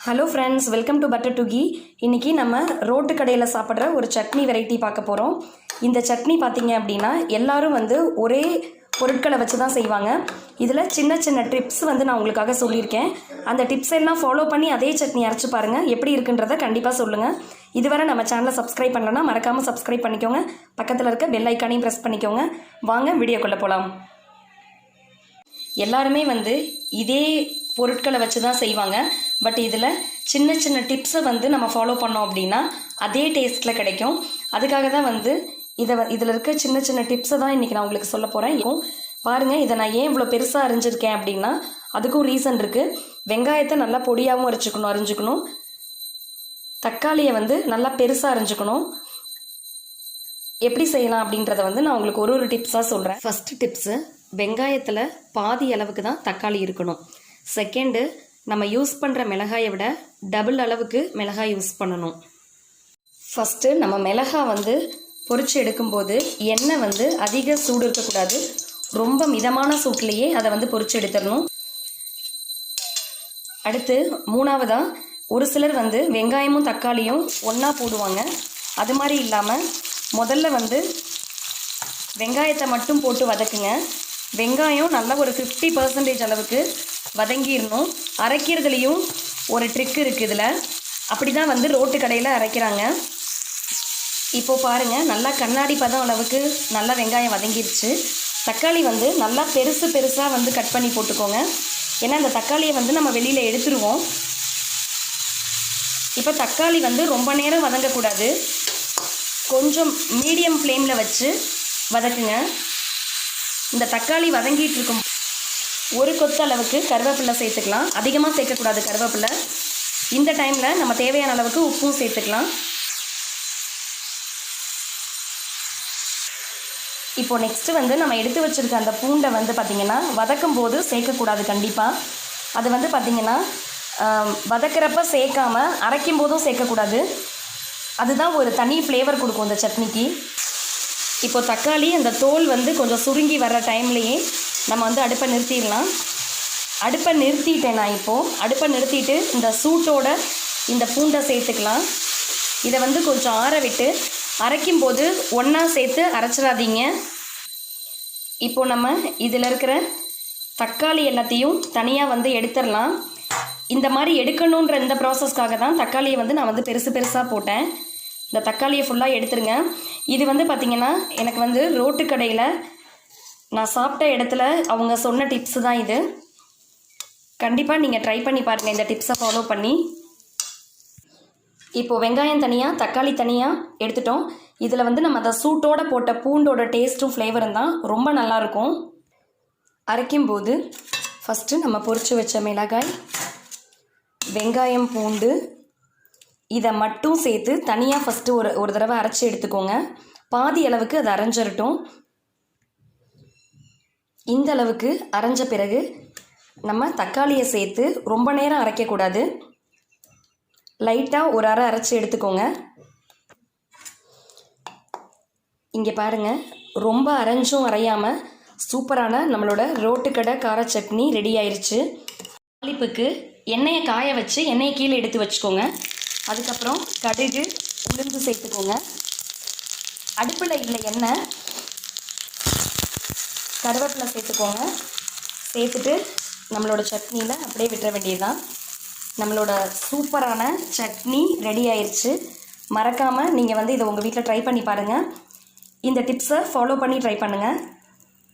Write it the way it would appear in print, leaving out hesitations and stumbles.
Hello friends, welcome to buttertoghee. இன்றைக்கி நம்ம road கடையில் சாப்பிட்ற ஒரு சட்னி வெரைட்டி பார்க்க போகிறோம். இந்த சட்னி பார்த்திங்க அப்படின்னா எல்லாரும் ஒரே பொருட்களை வச்சு தான் செய்வாங்க. இதில் சின்ன சின்ன டிப்ஸ் நான் உங்களுக்காக சொல்லியிருக்கேன். அந்த டிப்ஸ் எல்லாம் ஃபாலோ பண்ணி அதே சட்னி அரைச்சி பாருங்கள். எப்படி இருக்குன்றதை கண்டிப்பாக சொல்லுங்கள். இதுவரை நம்ம சேனலை சப்ஸ்கிரைப் பண்ணலன்னா மறக்காமல் சப்ஸ்கிரைப் பண்ணிக்கோங்க. பக்கத்தில் இருக்க பெல் ஐக்கானையும் ப்ரெஸ் பண்ணிக்கோங்க. வாங்க வீடியோக்குள்ளே போகலாம். எல்லாருமே இதே பொருட்களை வச்சு தான் செய்வாங்க. பட் இதில் சின்ன சின்ன டிப்ஸை நம்ம ஃபாலோ பண்ணோம் அப்படின்னா அதே டேஸ்ட்டில் கிடைக்கும். அதுக்காக தான் இதில் இருக்க சின்ன சின்ன டிப்ஸை தான் இன்றைக்கி நான் உங்களுக்கு சொல்ல போகிறேன். பாருங்கள், இதை நான் ஏன் இவ்வளோ பெருசாக அரிஞ்சிருக்கேன் அப்படின்னா அதுக்கும் ரீசன் இருக்குது. வெங்காயத்தை நல்லா பொடியாகவும் அரிஞ்சுக்கணும். தக்காளியை நல்லா பெருசாக அரிஞ்சுக்கணும். எப்படி செய்யலாம் அப்படின்றத நான் உங்களுக்கு ஒரு டிப்ஸாக சொல்கிறேன். ஃபஸ்ட்டு டிப்ஸு, வெங்காயத்தில் பாதி அளவுக்கு தான் தக்காளி இருக்கணும். செகண்டு, நம்ம யூஸ் பண்ணுற மிளகாயை விட டபுள் அளவுக்கு மிளகாய் யூஸ் பண்ணணும். ஃபஸ்ட்டு நம்ம மிளகாய் பொரிச்சு எடுக்கும்போது எண்ணெய் அதிக சூடு இருக்கக்கூடாது. ரொம்ப மிதமான சூட்லேயே அதை பொரிச்சு எடுத்துடணும். அடுத்து மூணாவதாக, ஒரு சிலர் வெங்காயமும் தக்காளியும் ஒன்றா போடுவாங்க. அது மாதிரி இல்லாமல் முதல்ல வெங்காயத்தை மட்டும் போட்டு வதக்குங்க. வெங்காயம் நல்லா ஒரு 50% அளவுக்கு வதங்கிடணும். அரைக்கிறதுலேயும் ஒரு ட்ரிக் இருக்குது. இதில் அப்படி தான் ரோட்டு கடையில் அரைக்கிறாங்க. இப்போது பாருங்கள், நல்லா கண்ணாடி பதம் அளவுக்கு நல்லா வெங்காயம் வதங்கிருச்சு. தக்காளி நல்லா பெருசாக கட் பண்ணி போட்டுக்கோங்க. ஏன்னா இந்த தக்காளியை நம்ம வெளியில் எடுத்துருவோம். இப்போ தக்காளி ரொம்ப நேரம் வதங்கக்கூடாது. கொஞ்சம் மீடியம் ஃப்ளேமில் வச்சு வதக்குங்க. இந்த தக்காளி வதங்கிட்டு இருக்கும் ஒரு கொத்து அளவுக்கு கருவேப்பிலை சேர்த்துக்கலாம். அதிகமாக சேர்க்கக்கூடாது கருவேப்பிலை. இந்த டைமில் நம்ம தேவையான அளவுக்கு உப்பும் சேர்த்துக்கலாம். இப்போ நெக்ஸ்ட்டு நம்ம எடுத்து வச்சுருக்க அந்த பூண்டை பார்த்திங்கன்னா வதக்கும் போது சேர்க்கக்கூடாது கண்டிப்பாக. அது பார்த்திங்கன்னா வதக்கிறப்ப சேர்க்காமல் அரைக்கும் போதும் சேர்க்கக்கூடாது. அதுதான் ஒரு தனி ஃப்ளேவர் கொடுக்கும் இந்த சட்னிக்கு. இப்போது தக்காளி அந்த தோல் கொஞ்சம் சுருங்கி வர்ற டைம்லேயே நம்ம அடுப்பை நிறுத்திடலாம். அடுப்பை நிறுத்திட்டேன் நான். இப்போது அடுப்பை நிறுத்திட்டு இந்த சூட்டோட இந்த பூண்டை சேர்த்துக்கலாம். இதை கொஞ்சம் ஆற விட்டு அரைக்கும்போது ஒன்றா சேர்த்து அரைச்சிடாதீங்க. இப்போது நம்ம இதில் இருக்கிற தக்காளி எல்லாத்தையும் தனியாக எடுத்துடலாம். இந்த மாதிரி எடுக்கணுன்ற இந்த ப்ராசஸ்க்காக தான் தக்காளியை நான் பெருசாக போட்டேன். இந்த தக்காளியை ஃபுல்லாக எடுத்துருங்க. இது பார்த்திங்கன்னா எனக்கு ரோட்டு கடையில் நான் சாப்பிட்ட இடத்துல அவங்க சொன்ன டிப்ஸு தான் இது. கண்டிப்பாக நீங்கள் ட்ரை பண்ணி பாருங்கள் இந்த டிப்ஸை ஃபாலோ பண்ணி. இப்போது வெங்காயம் தனியாக தக்காளி தனியாக எடுத்துட்டோம். இதில் நம்ம அதை சூட்டோடு போட்ட பூண்டோட டேஸ்ட்டும் ஃப்ளேவரும் தான் ரொம்ப நல்லாயிருக்கும். அரைக்கும்போது ஃபஸ்ட்டு நம்ம பொரிச்சு வச்ச மிளகாய், வெங்காயம், பூண்டு இதை மட்டும் சேர்த்து தனியாக ஃபஸ்ட்டு ஒரு தடவை அரைச்சி எடுத்துக்கோங்க. பாதி அளவுக்கு அது அரைஞ்சிரட்டும். இந்த அளவுக்கு அரைஞ்ச பிறகு நம்ம தக்காளியை சேர்த்து ரொம்ப நேரம் அரைக்கக்கூடாது. லைட்டாக ஒரு அரை அரைச்சி எடுத்துக்கோங்க. இங்கே பாருங்கள், ரொம்ப அரைஞ்சும் அரையாமல் சூப்பரான நம்மளோட ரோட்டுக்கடை கார சட்னி ரெடி ஆயிடுச்சு. தாளிப்புக்கு எண்ணெயை காய வச்சு எண்ணெயை கீழே எடுத்து வச்சுக்கோங்க. அதுக்கப்புறம் கடுகு, உளுந்து சேர்த்துக்கோங்க. அடுப்பில் இல்லை எண்ணெய், கருவேப்பிலை சேர்த்துக்கோங்க. சேர்த்துட்டு நம்மளோட சட்னியில் அப்படியே விட்டுற வேண்டியதுதான். நம்மளோட சூப்பரான சட்னி ரெடி ஆயிடுச்சு. மறக்காமல் நீங்கள் இதை உங்கள் வீட்டில் ட்ரை பண்ணி பாருங்கள். இந்த டிப்ஸை ஃபாலோ பண்ணி ட்ரை பண்ணுங்கள்.